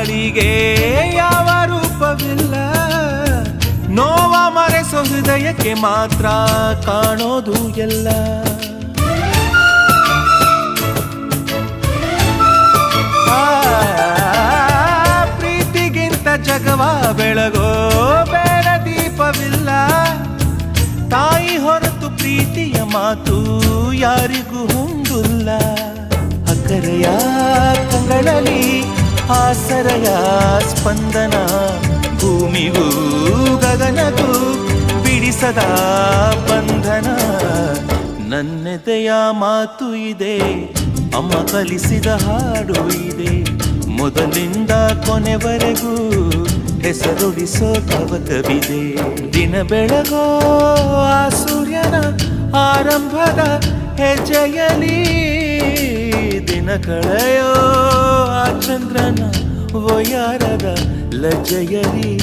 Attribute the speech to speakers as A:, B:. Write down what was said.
A: ಗಾಳಿಗೆ ಯಾವ ರೂಪವಿಲ್ಲ, ನೋವ ಮರೆಸೋ ಹೃದಯಕ್ಕೆ ಮಾತ್ರ ಕಾಣೋದು ಎಲ್ಲ. ಪ್ರೀತಿಗಿಂತ ಜಗವ ಬೆಳಗೋ ಬೇರೆ ದೀಪವಿಲ್ಲ, ತಾಯಿ ಹೊರತು ಪ್ರೀತಿಯ ಮಾತು ಯಾರಿಗೂ ಹೊಂದಿಲ್ಲ. ಅಕ್ಕರೆಯ ಕಂಗಳಲ್ಲಿ ಆಸರೆಯ ಸ್ಪಂದನ, ಭೂಮಿಗೂ ಗಗನಗೂ ಬಿಡಿಸದ ಬಂಧನ. ನನ್ನೆದೆಯ ಮಾತು ಇದೆ, ಅಮ್ಮ ಕಲಿಸಿದ ಹಾಡು ಇದೆ, ಮೊದಲಿಂದ ಕೊನೆವರೆಗೂ ಹೆಸರುಳಿಸೋ ತವಕವಿದೆ. ದಿನ ಬೆಳಗೋ ಆ ಸೂರ್ಯನ ಆರಂಭದ ಹೆಜ್ಜೆಯಲಿ, ದಿನ ಕಳೆಯೋ ಆ ಚಂದ್ರನ ವಯಾರದ ಲಜ್ಜೆಯಲಿ.